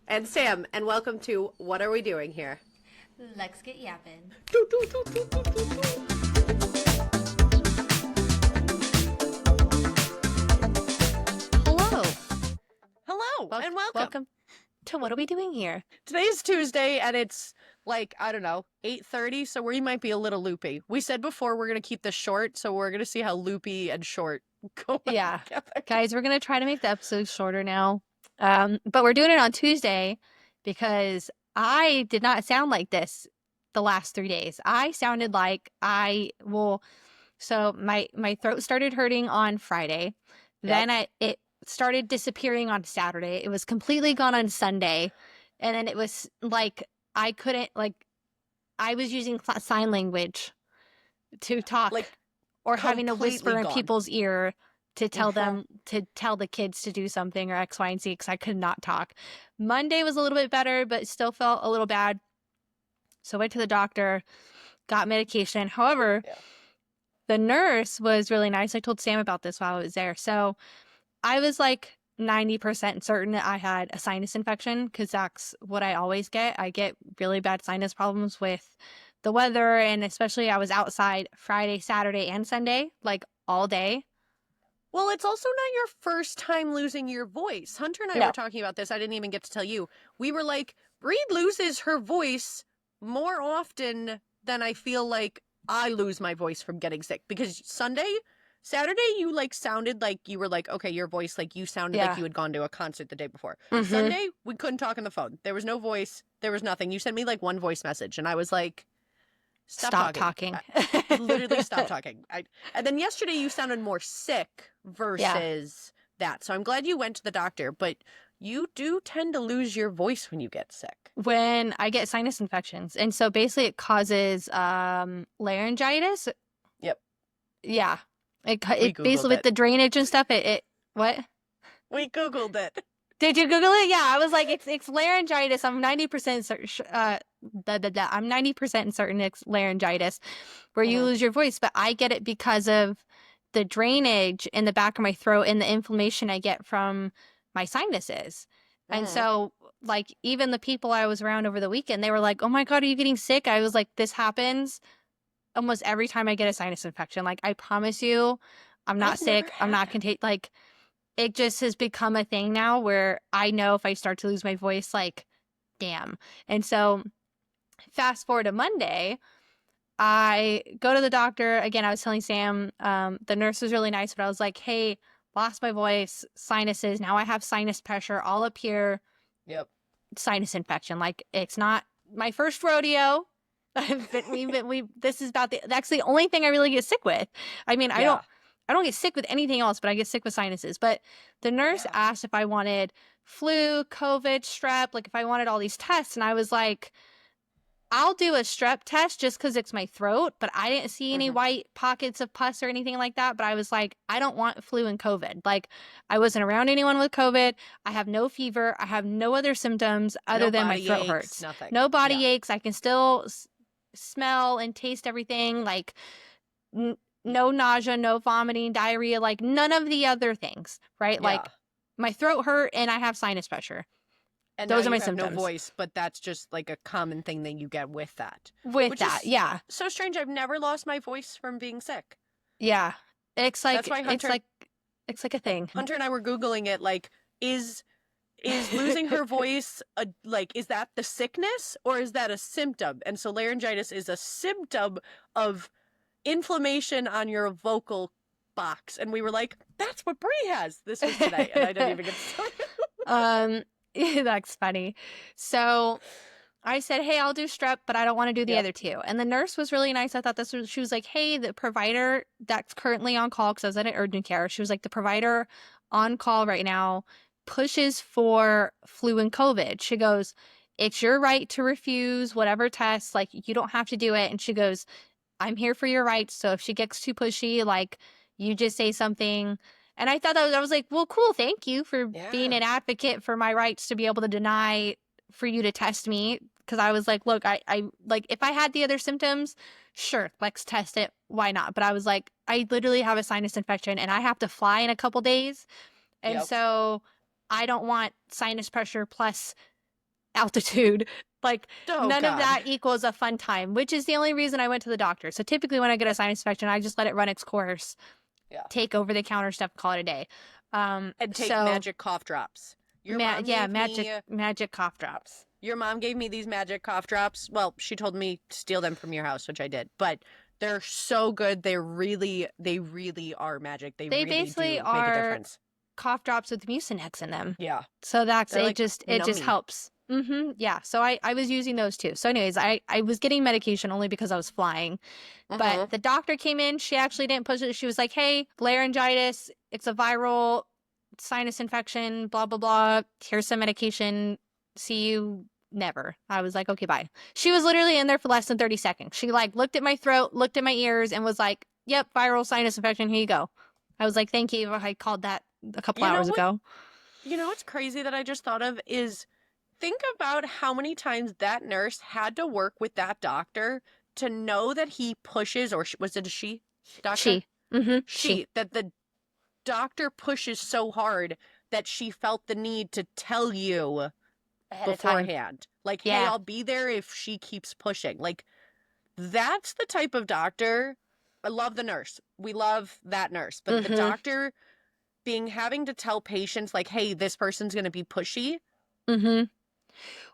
And Sam, and welcome to What Are We Doing Here? Let's get yapping. Hello. Hello, and welcome. Welcome to What Are We Doing Here? Today's Tuesday, and it's like, I don't know, 8:30, so we might be a little loopy. We said before we're going to keep this short, so we're going to see how loopy and short go Yeah. together. Guys, we're going to try to make the episodes shorter now. But we're doing it on Tuesday because I did not sound like this the last 3 days. I sounded like so my throat started hurting on Friday. Yep. Then it started disappearing on Saturday. It was completely gone on Sunday. And then it was like I couldn't I was using sign language to talk, Like, or having to whisper completely in gone. people's ear to tell them to tell the kids to do something or X, Y, and Z because I could not talk. Monday was a little bit better, but still felt a little bad. So I went to the doctor, got medication. However, the nurse was really nice. I told Sam about this while I was there. So I was like 90% certain that I had a sinus infection because that's what I always get. I get really bad sinus problems with the weather, and especially I was outside Friday, Saturday, and Sunday, like all day. Well, it's also not your first time losing your voice. Hunter and I No. were talking about this. I didn't even get to tell you. We were like, Breed loses her voice more often than I feel like I lose my voice from getting sick. Because Saturday, you like sounded like you were like, okay, your voice, like you sounded like you had gone to a concert the day before. Mhm. Sunday, we couldn't talk on the phone. There was no voice. There was nothing. You sent me like one voice message, and I was like, Stop talking. Literally stop talking. And then yesterday you sounded more sick versus that. So I'm glad you went to the doctor, but you do tend to lose your voice when you get sick. When I get sinus infections. And so basically it causes laryngitis. Yep. Yeah. It Googled basically with it. the drainage and stuff, it what? We Googled it. Did you Google it? Yeah, I was like, it's laryngitis. I'm 90% I'm 90% certain it's laryngitis, where you lose your voice. But I get it because of the drainage in the back of my throat and the inflammation I get from my sinuses. And so, like, even the people I was around over the weekend, they were like, "Oh my God, are you getting sick?" I was like, "This happens almost every time I get a sinus infection. Like, I promise you, I'm not I've sick. never I'm had not contagious." Like, it just has become a thing now where I know if I start to lose my voice, like, damn. And so fast forward to Monday, I go to the doctor. Again, I was telling Sam, the nurse was really nice, but I was like, hey, lost my voice, sinuses. Now I have sinus pressure all up here. Yep. Sinus infection. Like, it's not my first rodeo. This is that's the only thing I really get sick with. I mean, I don't get sick with anything else, but I get sick with sinuses. But the nurse asked if I wanted flu, COVID, strep, like if I wanted all these tests. And I was like, I'll do a strep test just because it's my throat. But I didn't see any white pockets of pus or anything like that. But I was like, I don't want flu and COVID. Like, I wasn't around anyone with COVID. I have no fever. I have no other symptoms other than my throat hurts. Nothing. No body aches. I can still smell and taste everything. Like, no nausea, no vomiting, diarrhea, like none of the other things, right? Like, my throat hurt and I have sinus pressure. And those now are my you have symptoms. no voice, but that's just like a common thing that you get with that. Which is, yeah. So strange. I've never lost my voice from being sick. Yeah. It's like, That's why Hunter, it's like a thing. Hunter and I were Googling it, like, is losing her voice is that the sickness or is that a symptom? And so laryngitis is a symptom of inflammation on your vocal box. And we were like, that's what Brie has. This was today, and I didn't even get to tell you. That's funny. So I said, hey, I'll do strep, but I don't want to do the other two. And the nurse was really nice. I thought she was like, hey, the provider that's currently on call, because I was at an urgent care, she was like, the provider on call right now pushes for flu and COVID. She goes, it's your right to refuse whatever test. Like, you don't have to do it. And she goes, I'm here for your rights. So if she gets too pushy, like, you just say something. And I thought I was like, well, cool. Thank you for being an advocate for my rights to be able to deny for you to test me. Because I was like, look, I like, if I had the other symptoms, sure, let's test it. Why not? But I was like, I literally have a sinus infection and I have to fly in a couple days. And so I don't want sinus pressure plus altitude. Like, Oh, none of God. that equals a fun time, which is the only reason I went to the doctor. So typically when I get a sinus infection, I just let it run its course, Yeah. take over the counter stuff, call it a day. And take So magic cough drops. Your mom gave magic cough drops. Your mom gave me these magic cough drops. Well, she told me to steal them from your house, which I did. But they're so good. They really are magic. They really basically do make a are difference. Cough drops with Mucinex in them. Yeah. So that's They're it. like Just nummy. helps. Yeah. So I was using those too. So anyways, I was getting medication only because I was flying. But the doctor came in. She actually didn't push it. She was like, "Hey, laryngitis. It's a viral sinus infection. Blah blah blah. Here's some medication. See you." Never. I was like, "Okay, bye." She was literally in there for less than 30 seconds. She like looked at my throat, looked at my ears, and was like, "Yep, viral sinus infection. Here you go." I was like, "Thank you." I called that a couple hours ago. You know what's crazy that I just thought of is think about how many times that nurse had to work with that doctor to know that he pushes, or was it a she? Doctor? She. She. That the doctor pushes so hard that she felt the need to tell you Ahead of time. beforehand. Like, hey, Yeah. I'll be there if she keeps pushing. Like, that's the type of doctor. I love the nurse. We love that nurse. But the doctor having to tell patients, like, hey, this person's going to be pushy.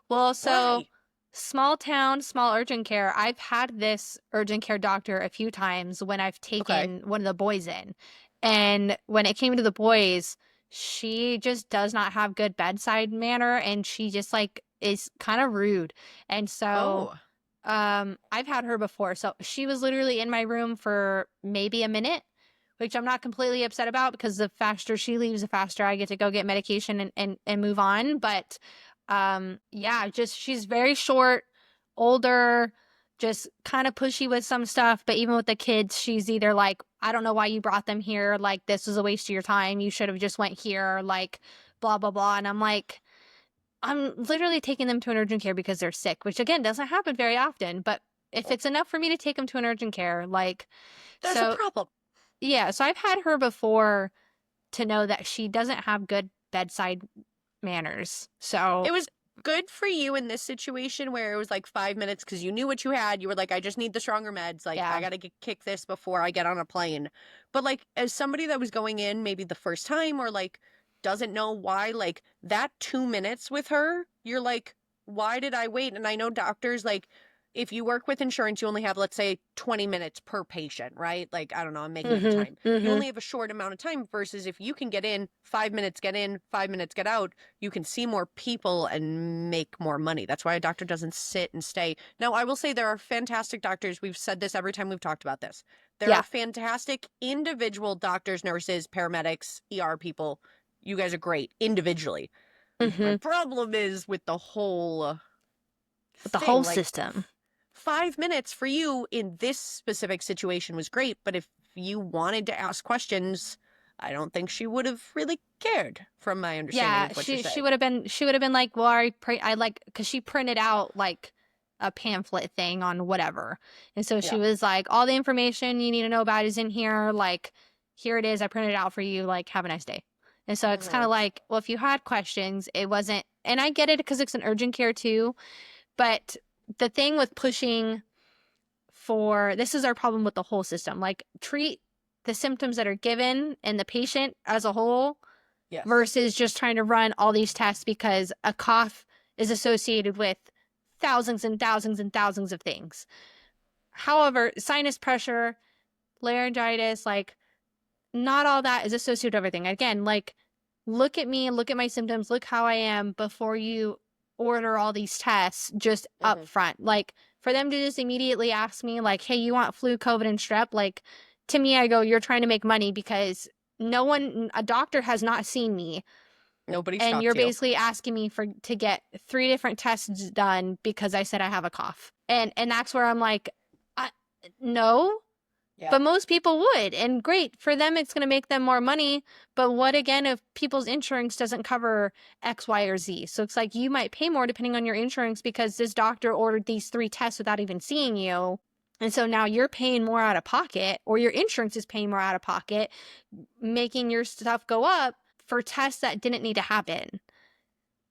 Well, so Why? small town, small urgent care. I've had this urgent care doctor a few times when I've taken one of the boys in. And when it came to the boys, she just does not have good bedside manner, and she just like is kind of rude. And so I've had her before. So she was literally in my room for maybe a minute, which I'm not completely upset about because the faster she leaves, the faster I get to go get medication and move on. But yeah, just she's very short, older, just kind of pushy with some stuff. But even with the kids, she's either like, I don't know why you brought them here. Like, this was a waste of your time. You should have just went here, like, blah, blah, blah. And I'm like, I'm literally taking them to an urgent care because they're sick, which again doesn't happen very often. But if it's enough for me to take them to an urgent care, like, there's a problem. Yeah, so I've had her before to know that she doesn't have good bedside manners. So it was good for you in this situation where it was like 5 minutes because you knew what you had. You were like, I just need the stronger meds. Like, I got to kick this before I get on a plane. But like, as somebody that was going in maybe the first time or like doesn't know why, like that 2 minutes with her, you're like, why did I wait? And I know doctors, like, if you work with insurance, you only have, let's say, 20 minutes per patient, right? Like, I don't know, I'm making up time. You only have a short amount of time versus if you can get in, 5 minutes get in, 5 minutes get out, you can see more people and make more money. That's why a doctor doesn't sit and stay. Now, I will say there are fantastic doctors. We've said this every time we've talked about this. There are fantastic individual doctors, nurses, paramedics, ER people. You guys are great individually. My problem is with the whole system. 5 minutes for you in this specific situation was great, but if you wanted to ask questions, I don't think she would have really cared, from my understanding of what you're saying. She would have been like, well, I like, because she printed out like a pamphlet thing on whatever, and so she was like, all the information you need to know about is in here. Like, here it is. I printed it out for you. Like, have a nice day. And so it's kind of like, well, if you had questions, it wasn't, and I get it because it's an urgent care too, but the thing with pushing this is our problem with the whole system. Like, treat the symptoms that are given and the patient as a whole versus just trying to run all these tests because a cough is associated with thousands and thousands and thousands of things. However, sinus pressure, laryngitis, like, not all that is associated with everything. Again, like, look at me, look at my symptoms, look how I am before you order all these tests just up front. Like, for them to just immediately ask me, like, hey, you want flu, COVID, and strep? Like, to me, I go, you're trying to make money because a doctor has not seen me. Nobody's and talked you're to you. basically asking me to get 3 different tests done because I said I have a cough. And that's where I'm like, no. Yeah. But most people would, and great for them, it's going to make them more money. But what again if people's insurance doesn't cover X, Y, or Z? So it's like you might pay more depending on your insurance because this doctor ordered these 3 tests without even seeing you. And so now you're paying more out of pocket, or your insurance is paying more out of pocket, making your stuff go up for tests that didn't need to happen.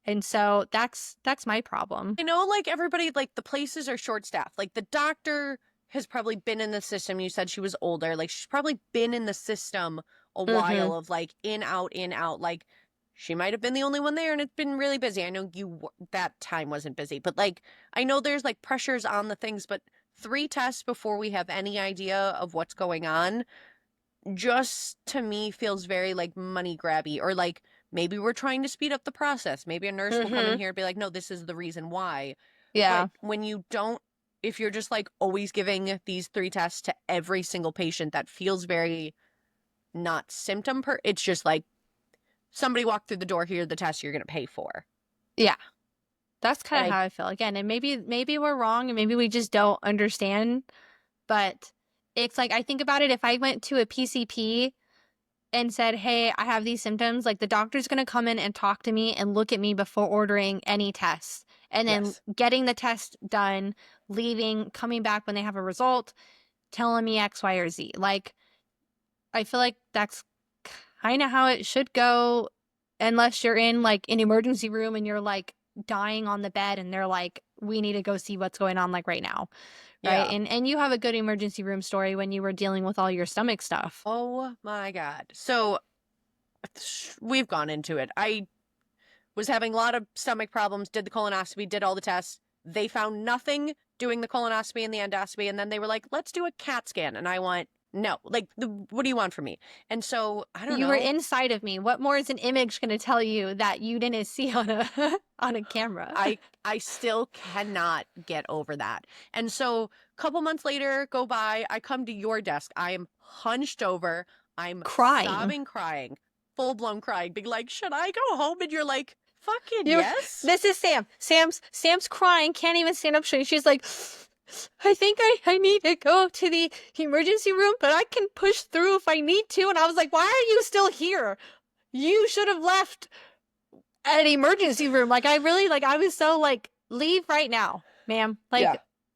And so that's my problem. I know, like, everybody, like, the places are short-staffed. Like, the doctor has probably been in the system. You said she was older. Like, she's probably been in the system a while of, like, in, out, in, out. Like, she might have been the only one there, and it's been really busy. I know that time wasn't busy. But, like, I know there's, like, pressures on the things. But 3 tests before we have any idea of what's going on just, to me, feels very, like, money grabby. Or, like, maybe we're trying to speed up the process. Maybe a nurse will come in here and be like, no, this is the reason why. Yeah. But when you don't, if you're just like always giving these 3 tests to every single patient, that feels very not it's just like somebody walked through the door, here are the tests you're going to pay for. Yeah. That's kind And of how I feel. Again, and maybe we're wrong and maybe we just don't understand, but it's like I think about it, if I went to a PCP and said, hey, I have these symptoms, like the doctor's going to come in and talk to me and look at me before ordering any tests. And then Yes. getting the test done, leaving, coming back when they have a result, telling me X, Y, or Z. Like, I feel like that's kind of how it should go, unless you're in like an emergency room and you're like dying on the bed and they're like, we need to go see what's going on like right now. Right. Yeah. And you have a good emergency room story when you were dealing with all your stomach stuff. Oh my God. So we've gone into it. I was having a lot of stomach problems, did the colonoscopy, did all the tests. They found nothing doing the colonoscopy and the endoscopy. And then they were like, let's do a CAT scan. And I went, no, like, what do you want from me? And so, I don't know. You were inside of me. What more is an image going to tell you that you didn't see on a on a camera? I still cannot get over that. And so, a couple months later go by, I come to your desk. I am hunched over. I'm Crying. sobbing, crying, full-blown crying, being like, should I go home? And you're like, fucking yes. This is Sam. Sam's crying, can't even stand up straight. She's like, I think I need to go to the emergency room, but I can push through if I need to. And I was like, why are you still here? You should have left an emergency room. Like, I was so like, leave right now, ma'am. Like, Yeah.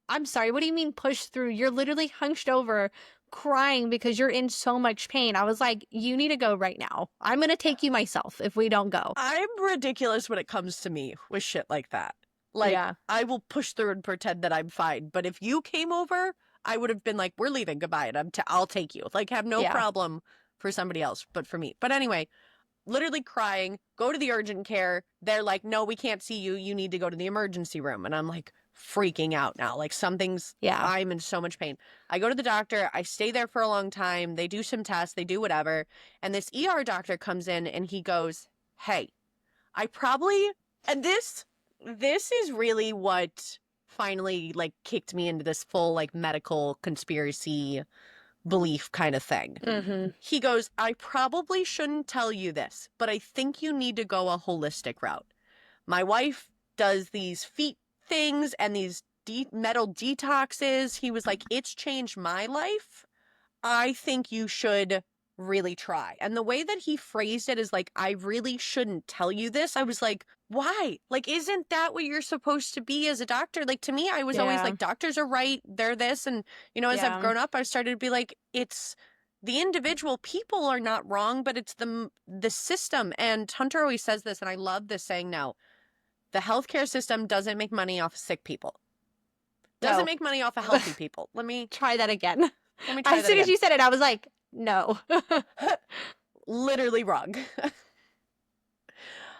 I'm sorry. What do you mean push through? You're literally hunched over crying because you're in so much pain. I was like, you need to go right now. I'm going to take you myself if we don't go. I'm ridiculous when it comes to me with shit like that. Like, Yeah. I will push through and pretend that I'm fine. But if you came over, I would have been like, we're leaving. Goodbye. And I'll take you. Like, have no Yeah. problem for somebody else, but for me. But anyway, literally crying, go to the urgent care. They're like, no, we can't see you. You need to go to the emergency room. And I'm like freaking out now. Like, I'm in so much pain. I go to the doctor. I stay there for a long time. They do some tests. They do whatever. And this ER doctor comes in and he goes, hey, and this is really what finally like kicked me into this full like medical conspiracy belief kind of thing. Mm-hmm. He goes, I probably shouldn't tell you this, but I think you need to go a holistic route. My wife does these feet things and these metal detoxes. He was like, it's changed my life. I think you should really try. And the way that he phrased it is like, I really shouldn't tell you this. I was like, why? Like, isn't that what you're supposed to be as a doctor? Like, to me, I was always like, doctors are right. They're this. And, you know, as I've grown up, I've started to be like, it's the individual people are not wrong, but it's the system. And Hunter always says this, and I love this saying now, the healthcare system doesn't make money off of sick people. Doesn't make money off of healthy people. Let me try that again. Let me try as soon as you said it, I was like, no. Literally wrong.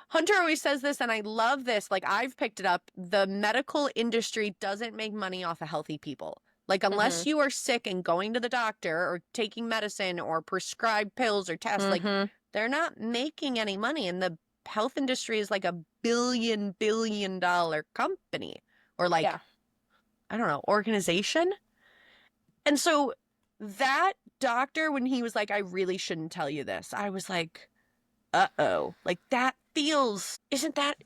Hunter always says this, and I love this. Like, I've picked it up. The medical industry doesn't make money off of healthy people. Like, unless you are sick and going to the doctor or taking medicine or prescribed pills or tests, like, they're not making any money. And the health industry is like a billion dollar company or like, I don't know, organization. And so that doctor, when he was like, I really shouldn't tell you this, I was like, uh-oh. Like, that feels, isn't that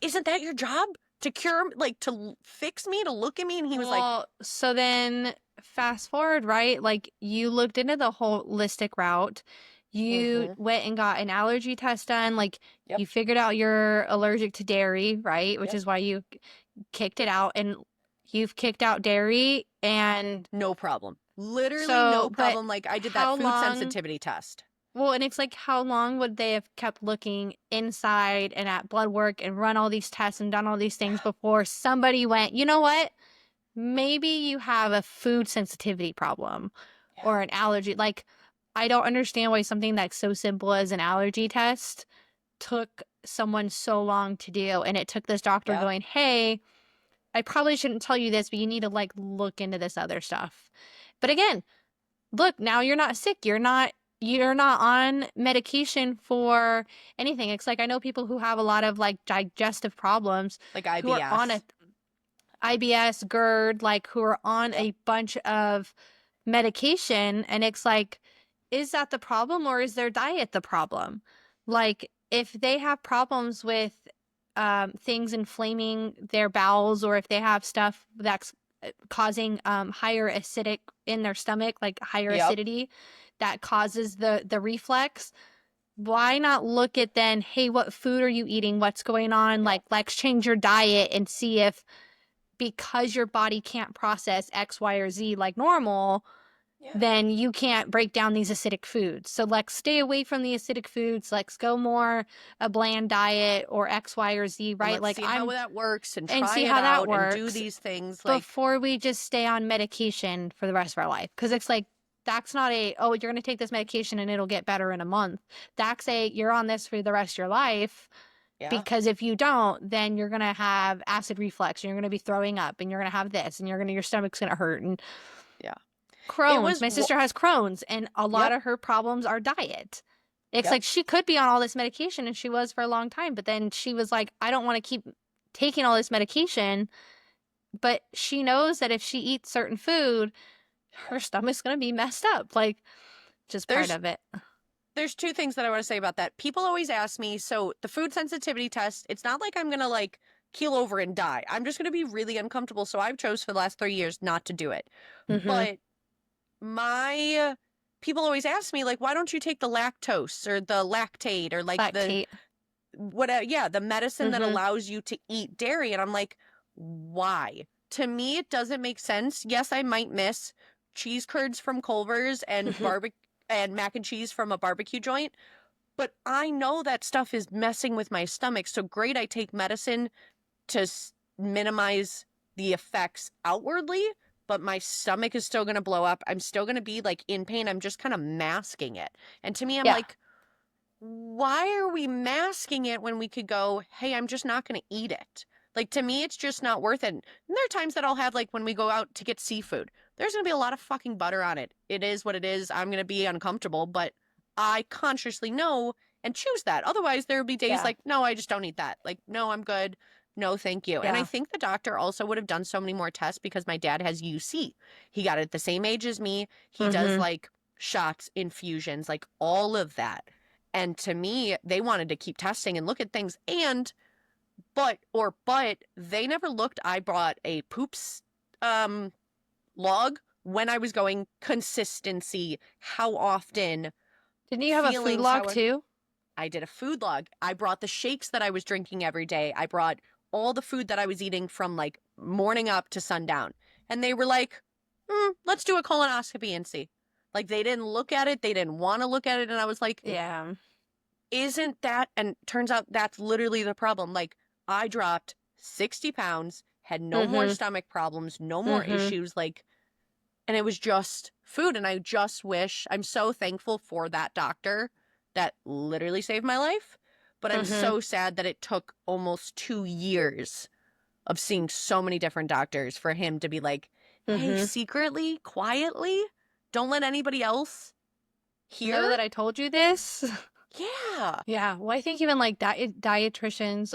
your job? To cure, like, to fix me, to look at me? And he was like, so then fast forward, right? Like, you looked into the holistic route. You went and got an allergy test done. Like, you figured out you're allergic to dairy, right? Which is why you kicked it out. And you've kicked out dairy and... No problem. Literally no problem. Like, I did that food sensitivity test. Well, and it's like, how long would they have kept looking inside and at blood work and run all these tests and done all these things before somebody went, you know what? Maybe you have a food sensitivity problem or an allergy. Like, I don't understand why something that's so simple as an allergy test took someone so long to do. And it took this doctor Yeah. going, hey, I probably shouldn't tell you this, but you need to like look into this other stuff. But again, look, now you're not sick. You're not on medication for anything. It's like, I know people who have a lot of like digestive problems Like who are on IBS. IBS, GERD, like who are on a bunch of medication, and it's like, is that the problem or is their diet the problem? Like, if they have problems with things inflaming their bowels, or if they have stuff that's causing higher acidic in their stomach, like higher Yep. acidity that causes the reflex, why not look at then, hey, what food are you eating? What's going on? Yep. Like, let's change your diet and see if, because your body can't process X, Y, or Z like normal, Yeah. then you can't break down these acidic foods. So let's stay away from the acidic foods. Let's go more a bland diet or X, Y, or Z, And right? let's Like, see how that works and and try see it how that out and do works these things. Like, before we just stay on medication for the rest of our life. Because it's like, that's not a, oh, you're going to take this medication and it'll get better in a month. That's a, you're on this for the rest of your life. yeah. Because if you don't, then you're going to have acid reflux and you're going to be throwing up and you're going to have this and your stomach's going to hurt. And Yeah. Crohn's. was My sister has Crohn's, and a lot Yep. of her problems are diet. It's Yep. like, she could be on all this medication, and she was for a long time, but then she was like, I don't want to keep taking all this medication. But she knows that if she eats certain food, her stomach's going to be messed up. Like, just part There's- of it. There's two things that I want to say about that. People always ask me, so the food sensitivity test, it's not like I'm going to like keel over and die. I'm just going to be really uncomfortable. So I've chose for the last 3 years not to do it. Mhm. But my people always ask me, like, why don't you take the lactose or the lactate or like Lactate. the medicine that Mhm. allows you to eat dairy? And I'm like, why? To me, it doesn't make sense. Yes, I might miss cheese curds from Culver's and barbecue and mac and cheese from a barbecue joint, but I know that stuff is messing with my stomach. So great, I take medicine to minimize the effects outwardly, but my stomach is still going to blow up. I'm still going to be like in pain. I'm just kind of masking it. And to me, I'm Yeah. like, why are we masking it when we could go, hey, I'm just not going to eat it? Like, to me, it's just not worth it. And there are times that I'll have, like, when we go out to get seafood, there's going to be a lot of fucking butter on it. It is what it is. I'm going to be uncomfortable, but I consciously know and choose that. Otherwise, there would be days Yeah. like, no, I just don't eat that. Like, no, I'm good. No, thank you. And I Yeah. think the doctor also would have done so many more tests because my dad has UC. He got it at the same age as me. He does, Mhm. like, shots, infusions, like, all of that. And to me, they wanted to keep testing and look at things. And but they never looked. I brought a poops log when I was going, consistency, how often. Didn't you have a food feelings, log how I- too? I did a food log. I brought the shakes that I was drinking every day. I brought all the food that I was eating from like morning up to sundown. And they were like, let's do a colonoscopy and see. Like, they didn't look at it. They didn't want to look at it. And I was like, Yeah. isn't that, and turns out that's literally the problem. Like, I dropped 60 pounds, had no more Mhm. stomach problems, no more Mhm. issues, like, and it was just food. And I just wish, I'm so thankful for that doctor that literally saved my life. But I'm Mhm. so sad that it took almost 2 years of seeing so many different doctors for him to be like, hey, Mhm. secretly, quietly, don't let anybody else hear. Know that I told you this? Yeah. Yeah. Well, I think even like dietitians.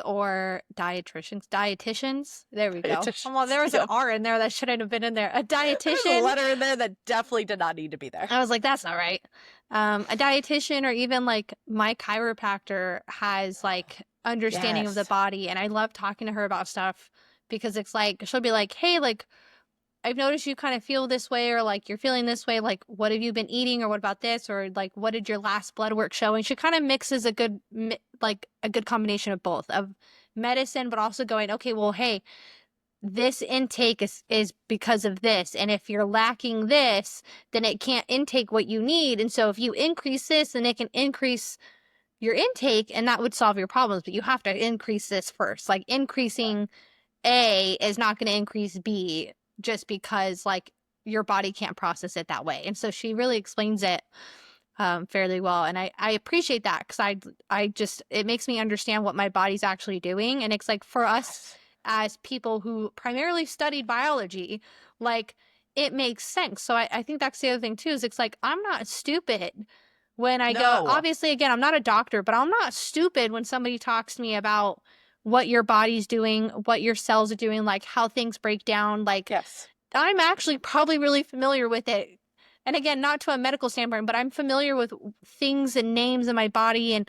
There we go. Well, there was an Yep. R in there that shouldn't have been in there. A There's a dietitian. letter in there that definitely did not need to be there. I was like, that's not right. A dietitian, or even like my chiropractor, has like understanding of the Yes. body, and I love talking to her about stuff, because it's like, she'll be like, hey, like, I've noticed you kind of feel this way, or like you're feeling this way. Like, what have you been eating, or what about this, or like, what did your last blood work show? And she kind of mixes a good combination of both, of medicine, but also going, okay, well, hey, this intake is because of this. And if you're lacking this, then it can't intake what you need. And so if you increase this, then it can increase your intake and that would solve your problems. But you have to increase this first. Like increasing A is not going to increase B just because like your body can't process it that way. And so she really explains it fairly well. And I appreciate that because I just, it makes me understand what my body's actually doing. And it's like for us as people who primarily studied biology, like it makes sense. So I think that's the other thing too, is it's like, I'm not stupid when I go, No. obviously, again, I'm not a doctor, but I'm not stupid when somebody talks to me about what your body's doing, what your cells are doing, like how things break down. Like Yes. I'm actually probably really familiar with it. And again, not to a medical standpoint, but I'm familiar with things and names in my body and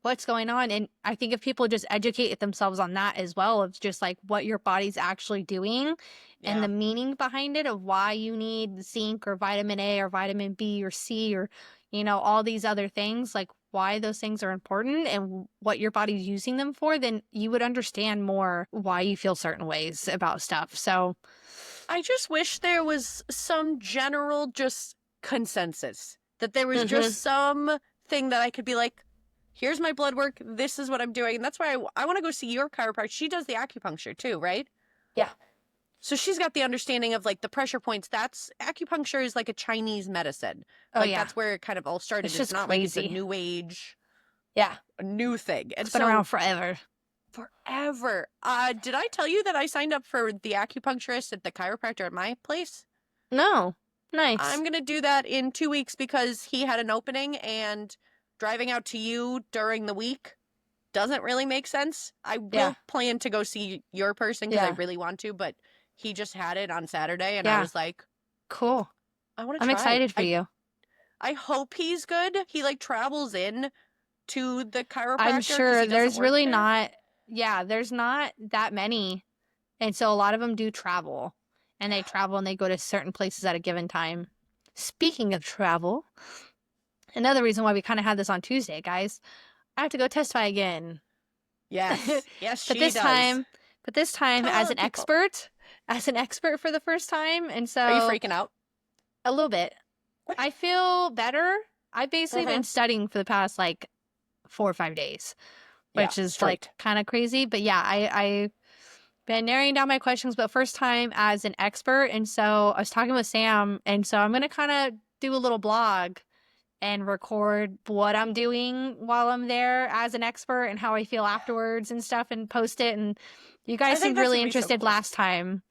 what's going on. And I think if people just educate themselves on that as well, of just like what your body's actually doing and the meaning behind it of why you need zinc or vitamin A or vitamin B or C or, you know, all these other things, like why those things are important and what your body's using them for, then you would understand more why you feel certain ways about stuff. So I just wish there was some general just consensus, that there was just some thing that I could be like, here's my blood work, this is what I'm doing. And that's why I want to go see your chiropractor. She does the acupuncture too, right? Yeah. So she's got the understanding of like the pressure points. That's acupuncture is like a Chinese medicine. Oh, Like yeah. that's where it kind of all started. It's just not like it's a crazy. new age, Yeah. a new thing. And It's been so around forever. forever. Did I tell you that I signed up for the acupuncturist at the chiropractor at my place? No. Nice. I'm going to do that in 2 weeks because he had an opening and driving out to you during the week doesn't really make sense. I will plan to go see your person because I really want to, but he just had it on Saturday and I was like, cool. I want to I'm try. excited for you. I hope he's good. He like travels in to the chiropractor. I'm 'cause sure he doesn't there's work really there. not, there's not that many. And so a lot of them do travel and they travel and they go to certain places at a given time. Speaking of travel, another reason why we kind of had this on Tuesday, guys, I have to go testify again. Yes. Yes, But she this does. time Tell as other an people. expert for the first time. And so Are you freaking out? a little bit. I feel better. I've basically been studying for the past like 4 or 5 days, which is like kind of crazy. But yeah, I've been narrowing down my questions, but first time as an expert. And so I was talking with Sam, and so I'm going to kind of do a little blog and record what I'm doing while I'm there as an expert and how I feel afterwards and stuff and post it. And you guys seemed really interested last time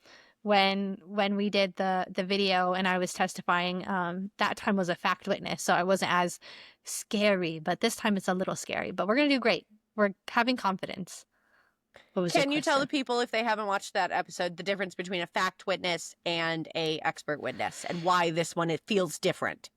when we did the video and I was testifying. That time was a fact witness, so I wasn't as scary, but this time it's a little scary, but we're gonna do great. We're having confidence. Can you tell the people, if they haven't watched that episode, the difference between a fact witness and a expert witness and why this one, it feels different?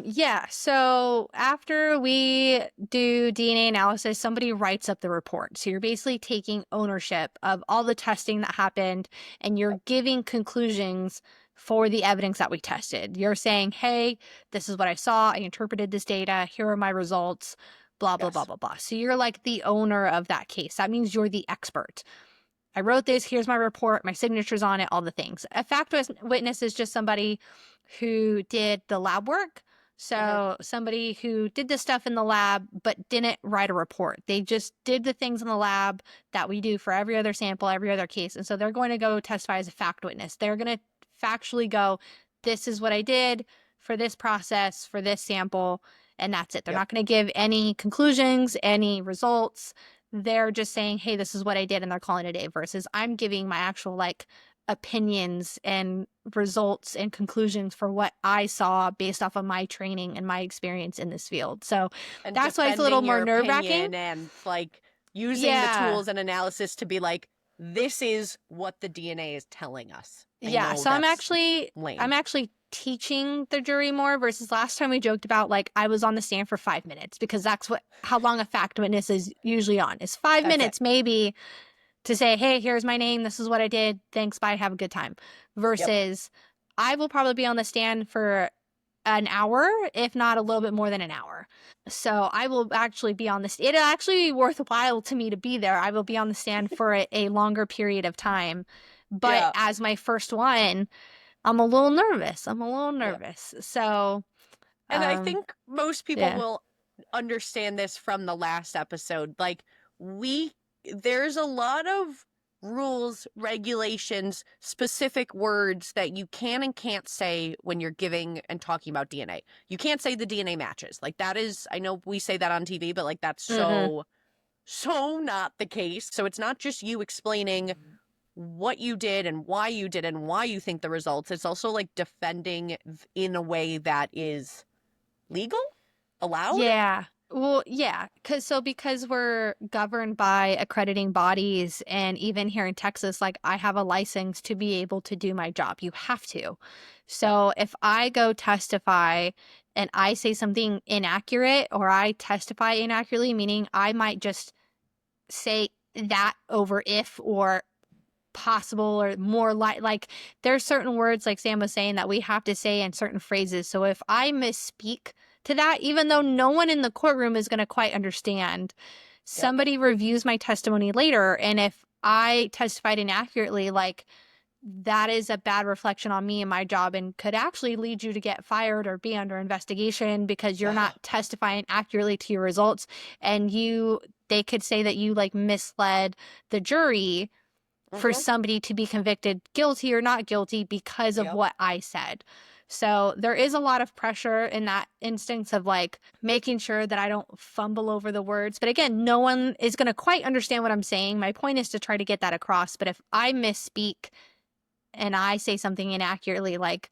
Yeah, so after we do DNA analysis, somebody writes up the report. So you're basically taking ownership of all the testing that happened and you're giving conclusions for the evidence that we tested. You're saying, hey, this is what I saw. I interpreted this data. Here are my results, blah, blah, blah, blah, blah. So you're like the owner of that case. That means you're the expert. I wrote this. Here's my report. My signature's on it, all the things. A fact witness is just somebody who did the lab work. So somebody who did this stuff in the lab but didn't write a report. They just did the things in the lab that we do for every other sample, every other case. And so they're going to go testify as a fact witness. They're going to factually go, this is what I did for this process, for this sample, and that's it. They're not going to give any conclusions, any results. They're just saying, hey, this is what I did, and they're calling it a day, versus I'm giving my actual like opinions and results and conclusions for what I saw based off of my training and my experience in this field. So And that's why it's a little more nerve-wracking. And like using the tools and analysis to be like, this is what the DNA is telling us. So I'm actually teaching the jury more, versus last time we joked about like I was on the stand for 5 minutes, because that's how long a fact witness is usually on, is 5 minutes maybe, to say, hey, here's my name, this is what I did, thanks, bye, have a good time. Versus I will probably be on the stand for an hour, if not a little bit more than an hour. So I will actually be on this. It'll actually be worthwhile to me to be there. I will be on the stand for a longer period of time. But Yeah. as my first one, I'm a little nervous. Yeah. So, And I think most people yeah. will understand this from the last episode. Like, there's a lot of rules, regulations, specific words that you can and can't say when you're giving and talking about DNA. You can't say the DNA matches. Like, that is, I know we say that on TV, but like, that's so not the case. So it's not just you explaining what you did and why you did and why you think the results. It's also like defending in a way that is legal, allowed. Yeah. Well, yeah, because we're governed by accrediting bodies, and even here in Texas, like I have a license to be able to do my job. You have to. So if I go testify and I say something inaccurate, or I testify inaccurately, meaning I might just say that over if or possible or more like there's certain words like Sam was saying that we have to say in certain phrases. So if I misspeak to that, even though no one in the courtroom is going to quite understand, somebody reviews my testimony later, and if I testified inaccurately, like that is a bad reflection on me and my job, and could actually lead you to get fired or be under investigation because you're not testifying accurately to your results, and they could say that you like misled the jury for somebody to be convicted guilty or not guilty because of what I said. So there is a lot of pressure in that instance of like making sure that I don't fumble over the words. But again, no one is going to quite understand what I'm saying. My point is to try to get that across. But if I misspeak and I say something inaccurately, like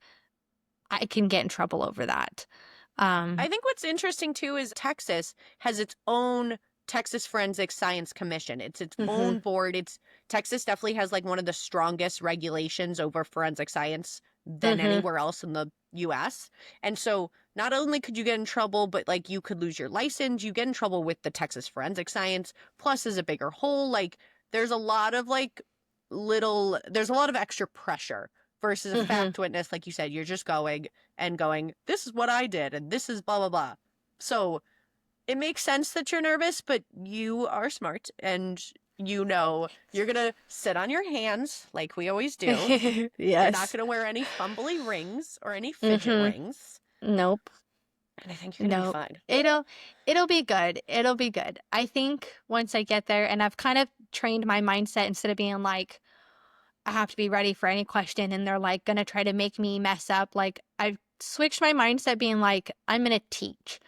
I can get in trouble over that. I think what's interesting too is Texas has its own Texas Forensic Science Commission. It's its own board. Texas definitely has like one of the strongest regulations over forensic science than anywhere else in the US. And so not only could you get in trouble, but like you could lose your license, you get in trouble with the Texas Forensic Science, plus is a bigger whole. Like there's a lot of there's a lot of extra pressure versus a fact witness, like you said, you're just going, this is what I did, and this is blah, blah, blah. So it makes sense that you're nervous, but you are smart, and you're going to sit on your hands like we always do. Yes. You're not going to wear any fumbly rings or any fidget rings. Nope. And I think you're going to be fine. It'll be good. It'll be good. I think once I get there, and I've kind of trained my mindset instead of being like, I have to be ready for any question and they're like going to try to make me mess up. Like I've switched my mindset being like, I'm going to teach.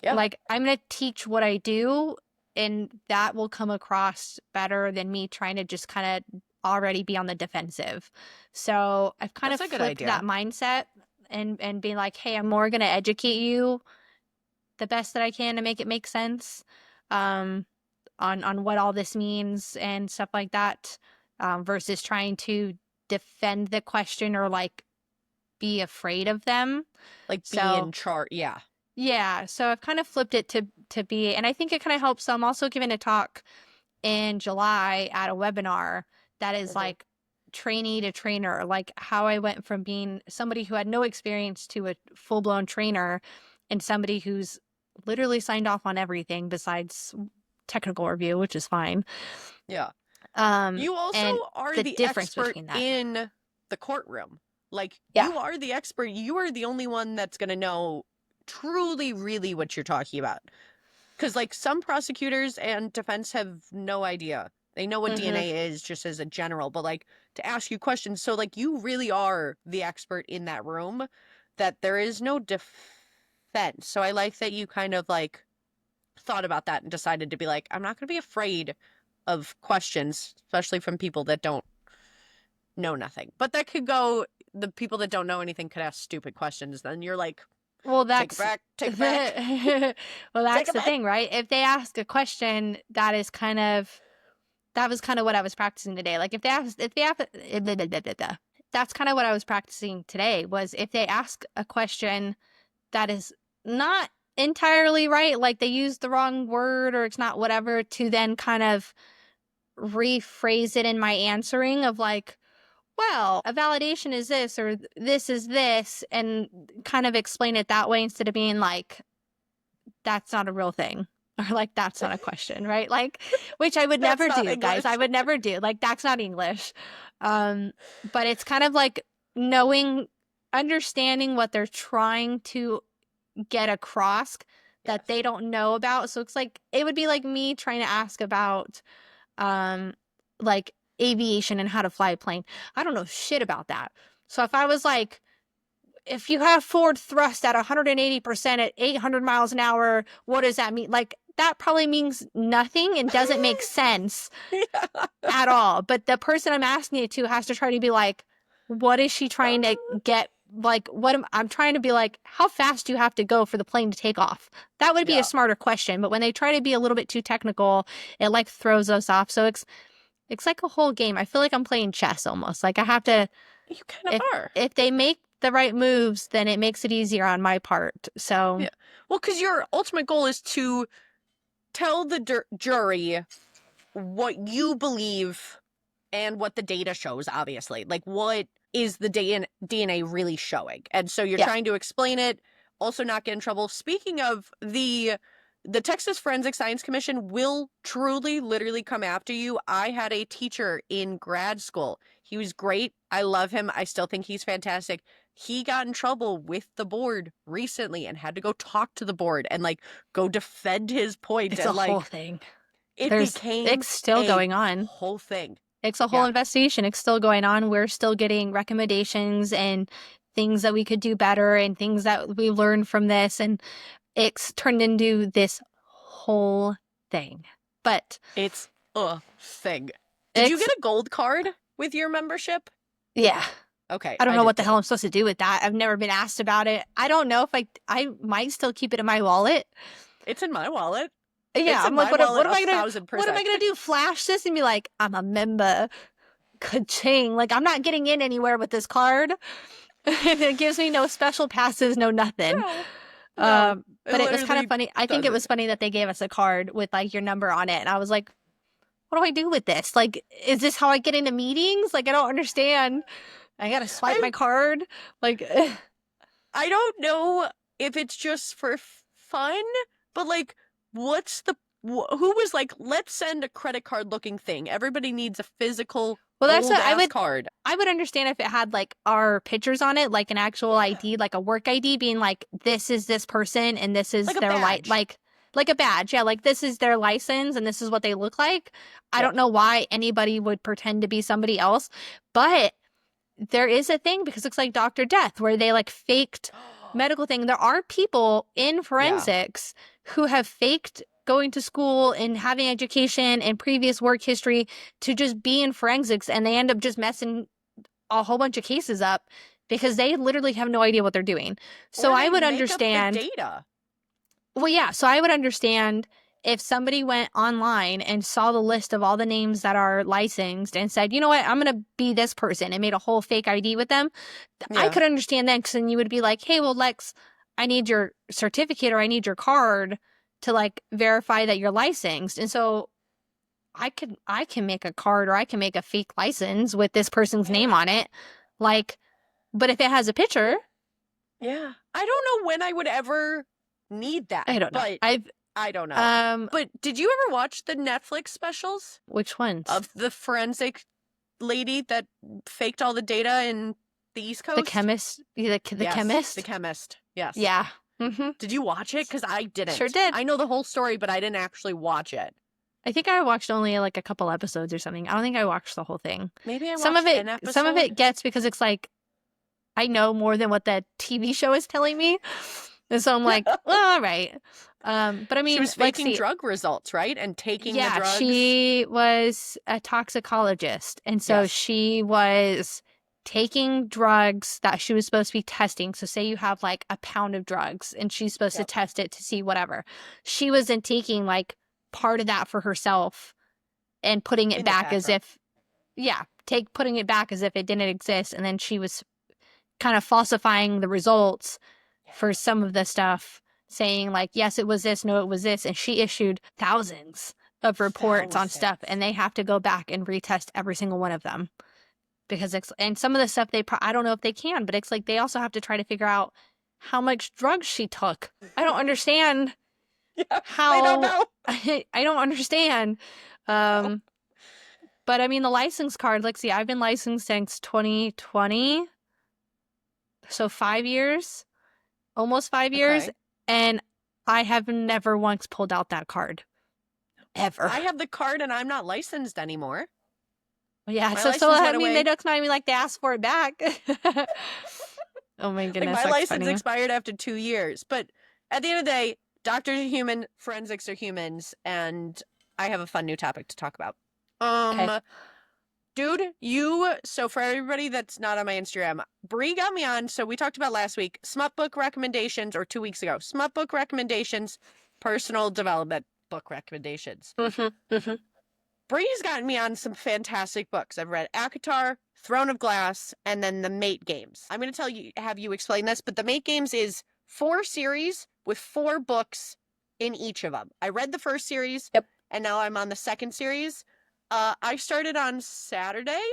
Yeah. Like I'm going to teach what I do, and that will come across better than me trying to just kind of already be on the defensive. So I've kind of flipped that mindset and be like, hey, I'm more going to educate you the best that I can to make it make sense on what all this means and stuff like that, versus trying to defend the question or like be afraid of them. Like be in charge. Yeah. Yeah. So I've kind of flipped it to be, and I think it kind of helps. So I'm also giving a talk in July at a webinar that is like trainee to trainer, like how I went from being somebody who had no experience to a full-blown trainer, and somebody who's literally signed off on everything besides technical review, which is fine. Yeah. You also are the expert in the courtroom. Like you are the expert. You are the only one that's going to know truly, really what you're talking about. Because like some prosecutors and defense have no idea. They know what DNA is just as a general, but like to ask you questions. So like you really are the expert in that room, that there is no defense. So I like that you kind of like thought about that and decided to be like, I'm not going to be afraid of questions, especially from people that don't know nothing. But that could go, the people that don't know anything could ask stupid questions. Then you're like, well, that's take it back. Well, that's the thing, right? If they ask a question, that was kind of what I was practicing today. Like if they ask, that's kind of what I was practicing today, was if they ask a question that is not entirely right, like they used the wrong word or it's not whatever, to then kind of rephrase it in my answering of like, well, a validation is this or this is this, and kind of explain it that way instead of being like, that's not a real thing. Or like, that's not a question, right? Like, which I would That's never not do, guys. English. I would never do. Like, that's not English. But it's kind of like understanding what they're trying to get across that Yes. they don't know about. So it's like, it would be like me trying to ask about, like aviation and how to fly a plane. I don't know shit about that. So if I was like, if you have forward thrust at 180% at 800 miles an hour, what does that mean? Like, that probably means nothing and doesn't make sense Yeah. at all. But the person I'm asking it to has to try to be like, what is she trying to get? Like, I'm trying to be like, how fast do you have to go for the plane to take off? That would be Yeah. a smarter question. But when they try to be a little bit too technical, it like throws us off. So it's like a whole game. I feel like I'm playing chess almost. Like, I have to, You kind of are. if they make the right moves, then it makes it easier on my part. So Yeah. Well, because your ultimate goal is to tell the jury what you believe and what the data shows, obviously. Like, what is the DNA really showing? And so you're Yeah. trying to explain it, also not get in trouble. Speaking of, the Texas Forensic Science Commission will truly, literally come after you. I had a teacher in grad school. He was great. I love him. I still think he's fantastic. He got in trouble with the board recently and had to go talk to the board and like go defend his point. it's And a like, whole thing. it There's became it's still a going on. whole thing. It's a whole Yeah. investigation. It's still going on. We're still getting recommendations and things that we could do better and things that we learned from this. And it's turned into this whole thing. But It's a thing. Did you it's- get a gold card with your membership? yeah. Okay. I don't know did what the too. hell I'm supposed to do with that. I've never been asked about it. I don't know if I might still keep it in my wallet. It's in my wallet. Yeah, It's I'm in like, my what wallet am I gonna 1,000%. what am I gonna do? Flash this and be like, I'm a member. Ka-ching. Like, I'm not getting in anywhere with this card. It gives me no special passes, no nothing. No, But it was kind literally of funny. I think it doesn't. was funny that they gave us a card with like your number on it. And I was like, what do I do with this? Like, is this how I get into meetings? Like, I don't understand. I gotta swipe my card. Like, I don't know if it's just for fun, but like, what's the who was like, let's send a credit card looking thing. Everybody needs a physical well, that's what gold-ass card. I would understand if it had like our pictures on it, like an actual ID, like a work ID, being like, this is this person and this is Like a their badge. like a badge. Yeah, like this is their license and this is what they look like. I Yeah. don't know why anybody would pretend to be somebody else, but there is a thing because it's like Dr. Death where they like faked medical thing. There are people in forensics who have faked going to school and having education and previous work history to just be in forensics, and they end up just messing a whole bunch of cases up because they literally have no idea what they're doing. So Or I they would make up the understand. data. Well, yeah. So I would understand if somebody went online and saw the list of all the names that are licensed and said, you know what, I'm going to be this person and made a whole fake ID with them. I Yeah. could understand that because then you would be like, hey, well, Lex, I need your certificate or I need your card to like verify that you're licensed. And so I can make a card or I can make a fake license with this person's name on it. Like, but if it has a picture, Yeah. I don't know when I would ever need that. I don't know. But I don't know. But did you ever watch the Netflix specials Which ones? of the forensic lady that faked all the data in the East Coast? The chemist, the Yes, chemist. The chemist. Yes. Yeah. Mm-hmm. Did you watch it? Because I didn't. Sure did. I know the whole story, but I didn't actually watch it. I think I watched only like a couple episodes or something. I don't think I watched the whole thing. Maybe I watched Some of an episode. it gets because it's like I know more than what the TV show is telling me, and so I'm like, well, all right. But I mean, she was like, faking drug results, right? And taking the yeah, drugs. she was a toxicologist, and so Yes. she was taking drugs that she was supposed to be testing. So say you have like a pound of drugs and she's supposed to Yep. test it to see whatever. She wasn't taking like part of that for herself and putting it In the back as background. putting it back as if it didn't exist. And then she was kind of falsifying the results for some of the stuff, saying like, yes, it was this, no, it was this. And she issued thousands of reports on stuff, and they have to go back and retest every single one of them. because and some of the stuff I don't know if they can, but it's like they also have to try to figure out how much drugs she took. I don't understand Yeah, how. I don't know. I don't understand. But I mean, the license card, let's see, I've been licensed since 2020. So 5 years, almost 5 years. Okay. And I have never once pulled out that card. Ever. I have the card and I'm not licensed anymore. Yeah, My so license I went mean, away. they don't even like to ask for it back. Oh my Like goodness, my that's license funny. expired after 2 years. But at the end of the day, doctors are human, forensics are humans, and I have a fun new topic to talk about. Okay. Dude, so for everybody that's not on my Instagram, Bree got me on, so we talked about last week, smut book recommendations, or 2 weeks ago, smut book recommendations, personal development book recommendations. Bree's gotten me on some fantastic books. I've read ACOTAR, Throne of Glass, and then The Mate Games. I'm going to have you explain this, but The Mate Games is 4 series with 4 books in each of them. I read the first series, and now I'm on the second series. I started on Saturday,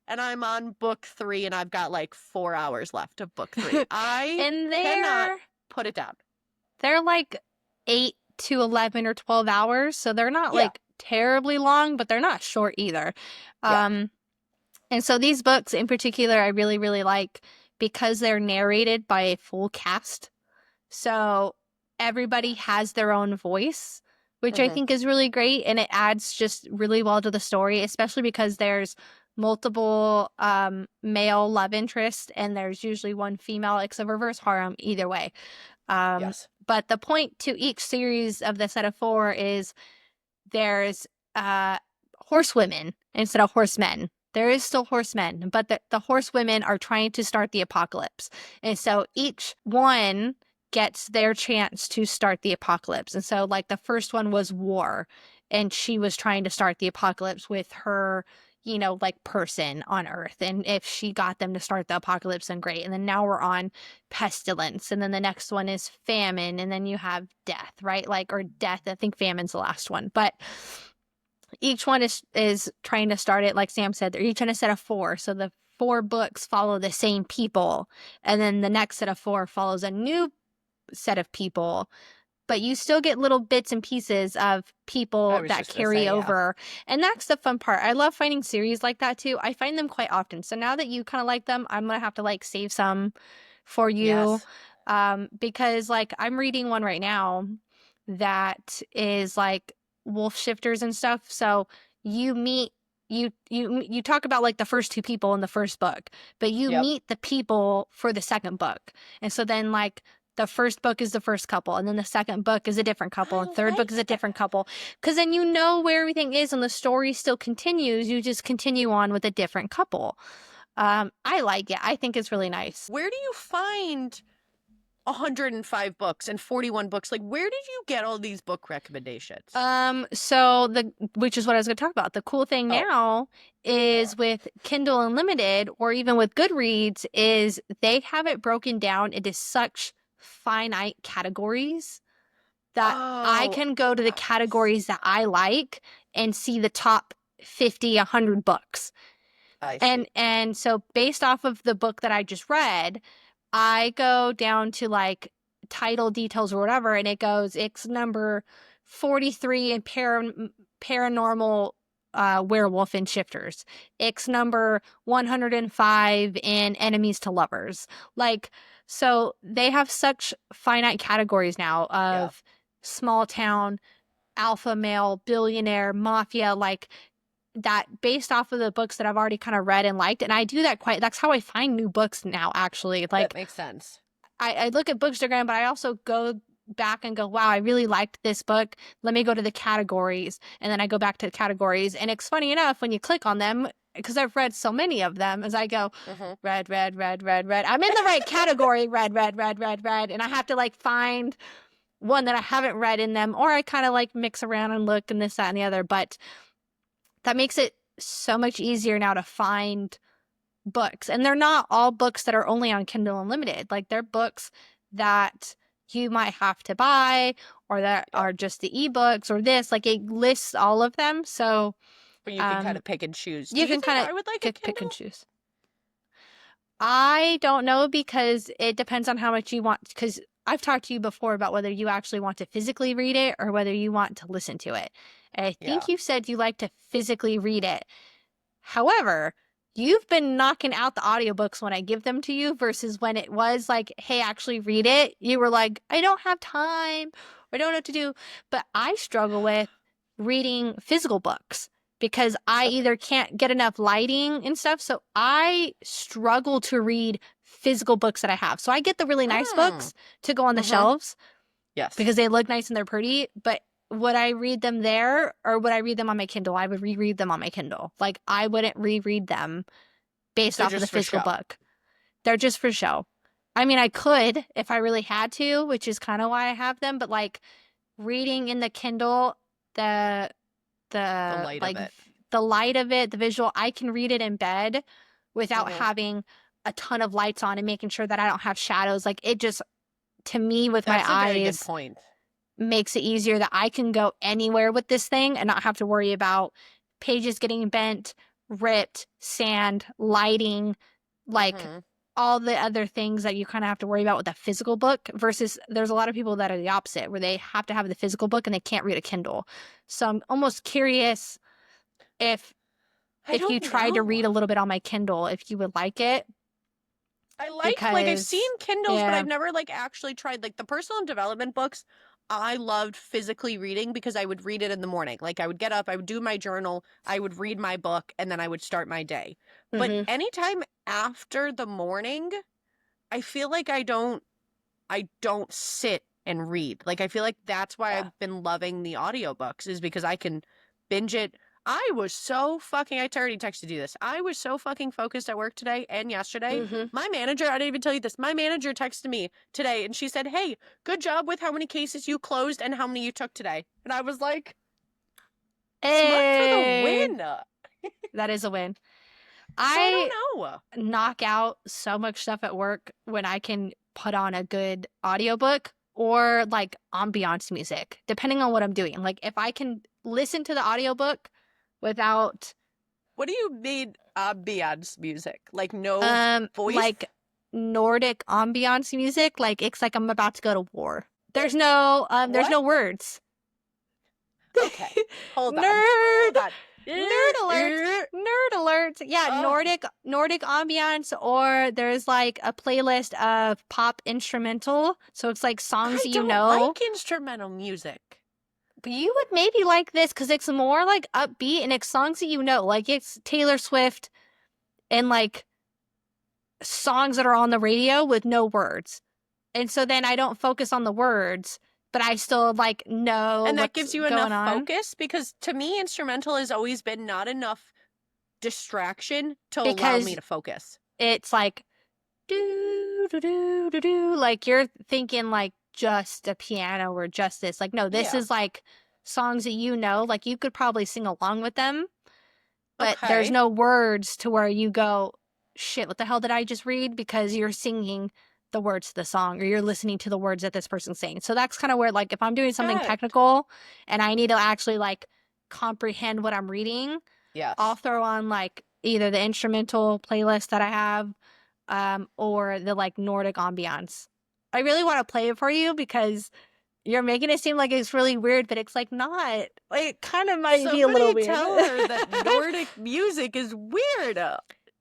and I'm on book 3, and I've got like 4 hours left of book 3. And cannot put it down. They're like 8 to 11 or 12 hours, so they're not Yeah. like terribly long, but they're not short either. Yeah. And so these books in particular, I really, really like because they're narrated by a full cast. So everybody has their own voice, which I think is really great. And it adds just really well to the story, especially because there's multiple male love interests and there's usually one female. It's a reverse harem either way. Yes. But the point to each series of the set of 4 is there's horsewomen instead of horsemen. There is still horsemen, but the horsewomen are trying to start the apocalypse. And so each one gets their chance to start the apocalypse. And so like the first one was War, and she was trying to start the apocalypse with her, you know, like person on Earth. And if she got them to start the apocalypse, then great. And then now we're on pestilence. And then the next one is famine. And then you have death, right? Like, or death. I think famine's the last one. But each one is trying to start it, like Sam said, they're each in a set of 4. So the 4 books follow the same people. And then the next set of 4 follows a new set of people. But you still get little bits and pieces of people that carry over. And that's the fun part. I love finding series like that too. I find them quite often. So now that you kind of like them, I'm going to have to like save some for you. Yes. Because like I'm reading one right now that is like wolf shifters and stuff. So you meet you talk about like the first 2 people in the first book, but you meet the people for the second book. And so then like the first book is the first couple, and then the second book is a different couple, and third book is a different couple. Because then you know where everything is, and the story still continues. You just continue on with a different couple. I like it. I think it's really nice. Where do you find 105 books and 41 books? Like, where did you get all these book recommendations? So which is what I was going to talk about. The cool thing now is with Kindle Unlimited or even with Goodreads is they have it broken down into such finite categories that I can go to the categories that I like and see the top 50, 100 books. And so based off of the book that I just read, I go down to like title details or whatever, and it goes, it's number 43 in paranormal werewolf and shifters. It's number 105 in enemies to lovers. Like, so they have such finite categories now of small town, alpha male, billionaire, mafia, like that based off of the books that I've already kind of read and liked. And I do that that's how I find new books now, actually. Like, that makes sense. I look at Bookstagram, but I also go back and go, wow, I really liked this book. Let me go to the categories. And then I go back to the categories. And it's funny enough, when you click on them, because I've read so many of them, as I go, read. I'm in the right category, read. And I have to like find one that I haven't read in them, or I kind of like mix around and look and this, that, and the other. But that makes it so much easier now to find books. And they're not all books that are only on Kindle Unlimited. Like they're books that you might have to buy or that are just the ebooks or this. Like it lists all of them. So but you can kind of pick and choose. You can kind of I would like pick and choose. I don't know because it depends on how much you want. Because I've talked to you before about whether you actually want to physically read it or whether you want to listen to it. And I Yeah. think you said you like to physically read it. However, you've been knocking out the audiobooks when I give them to you versus when it was like, hey, actually read it. You were like, I don't have time. I don't know what to do. But I struggle with reading physical books because I either can't get enough lighting and stuff. So I struggle to read physical books that I have. So I get the really nice books to go on the shelves Yes. because they look nice and they're pretty. But would I read them there or would I read them on my Kindle? I would reread them on my Kindle. Like I wouldn't reread them based They're off of the just for physical show. book. They're just for show. I mean, I could if I really had to, which is kind of why I have them. But like reading in the Kindle, the light like of it. the light of it, the visual, I can read it in bed without having a ton of lights on and making sure that I don't have shadows. Like it just, to me, with That's my a very good eyes, point. makes it easier that I can go anywhere with this thing and not have to worry about pages getting bent, ripped, sand, lighting, like all the other things that you kind of have to worry about with a physical book versus there's a lot of people that are the opposite where they have to have the physical book and they can't read a Kindle. So I'm almost curious if you try to read a little bit on my Kindle, if you would like it. Like I've seen Kindles, but I've never like actually tried like the personal development books. I loved physically reading because I would read it in the morning. Like I would get up, I would do my journal, I would read my book, and then I would start my day. But anytime after the morning, I feel like I don't sit and read. Like I feel like that's why I've been loving the audiobooks is because I can binge it. I was so fucking, I already texted you this. I was so fucking focused at work today and yesterday. My manager, I didn't even tell you this. My manager texted me today and she said, hey, good job with how many cases you closed and how many you took today. And I was like, smart for the win. That is a win. I don't know. Knock out so much stuff at work when I can put on a good audiobook or like ambiance music, depending on what I'm doing. Like if I can listen to the audiobook without... What do you mean ambiance music? Like no voice? Like Nordic ambiance music. Like it's like I'm about to go to war. There's no words. Okay. Hold on. Nerd alert. Nerd alert. Yeah, Nordic ambiance, or there's like a playlist of pop instrumental. So it's like songs I don't like instrumental music. But you would maybe like this because it's more like upbeat and it's songs that you know. Like it's Taylor Swift and like songs that are on the radio with no words. And so then I don't focus on the words, but I still like know. And that gives you enough on. focus because to me, instrumental has always been not enough distraction to allow me to focus. It's like do do do do do. Like you're thinking like just a piano or just this. Like no, this is like songs that you know. Like you could probably sing along with them, but there's no words to where you go, shit, what the hell did I just read? Because you're singing the words to the song or you're listening to the words that this person's saying. So that's kind of where like if I'm doing something technical and I need to actually like comprehend what I'm reading, I'll throw on like either the instrumental playlist that I have or the like Nordic ambiance. I really want to play it for you because you're making it seem like it's really weird, but it's like not. It kind of might be a little weird. Tell her that Nordic music is weird.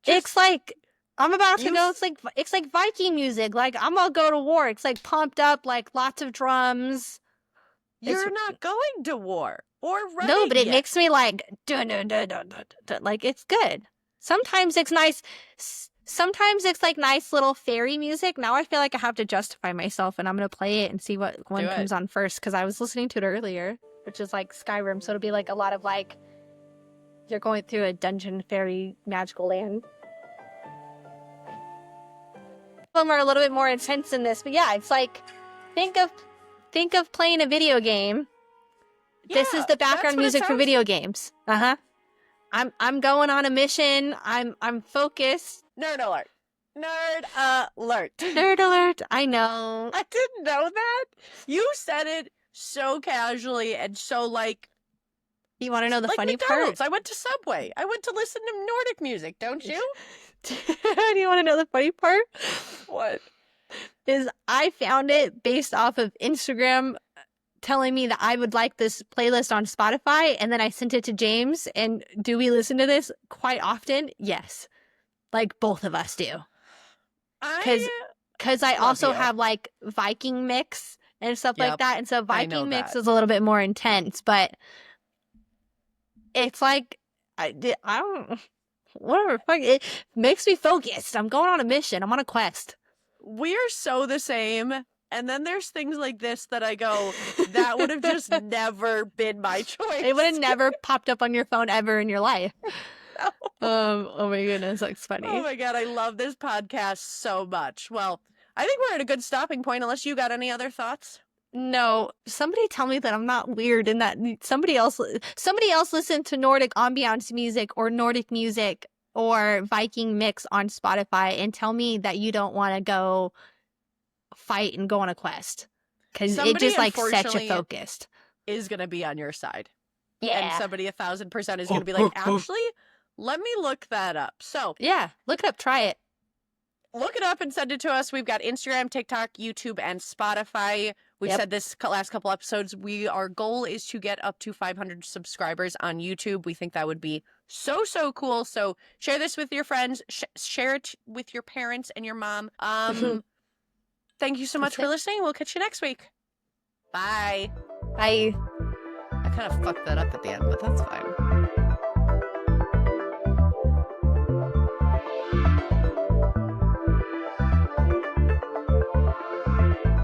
It's like I'm about to go. It's like Viking music. Like I'm gonna go to war. It's like pumped up, like lots of drums. You're not going to war or running. No, but it makes me like dun, dun, dun, dun, dun, dun. Like it's good. Sometimes it's nice. Sometimes it's like nice little fairy music. Now I feel like I have to justify myself, and I'm gonna play it and see what one comes on first because I was listening to it earlier, which is like Skyrim. So it'll be like a lot of like you're going through a dungeon fairy magical land. Them are a little bit more intense than this, but yeah, it's like think of playing a video game. This is the background music for video games. I'm going on a mission. I'm focused. Nerd alert. Nerd alert. Nerd alert. I know. I didn't know that. You said it so casually and so like. You want to know the like funny McDonald's. part? I went to Subway. I went to listen to Nordic music. Don't you? Do you want to know the funny part? What? Is I found it based off of Instagram telling me that I would like this playlist on Spotify, and then I sent it to James. And do we listen to this quite often? Yes. Like both of us do. Because I love also you. have like Viking mix and stuff like Yep, that. And so I know Viking mix that. is a little bit more intense, but it's like, I don't, whatever. Fuck, it makes me focused. I'm going on a mission. I'm on a quest. We are so the same. And then there's things like this that I go, that would have just never been my choice. It would have never popped up on your phone ever in your life. No. Oh my goodness, that's funny. Oh my God, I love this podcast so much. Well, I think we're at a good stopping point unless you got any other thoughts. No, somebody tell me that I'm not weird and that somebody else listen to Nordic ambiance music or Nordic music or Viking mix on Spotify and tell me that you don't want to go fight and go on a quest. Because it Somebody, just like sets you unfortunately, focused. is going to be on your side. Yeah. And somebody 1,000% is going to be like, actually, let me look that up. So Yeah, look it up, try it. look it up and send it to us. We've got Instagram, TikTok, YouTube, and Spotify. We've Yep. said this last couple episodes. Our goal is to get up to 500 subscribers on YouTube. We think that would be so cool. So share this with your friends. Share it with your parents and your mom. Thank you so much That's for it. listening. We'll catch you next week. Bye. Bye. I kind of fucked that up at the end, but that's fine.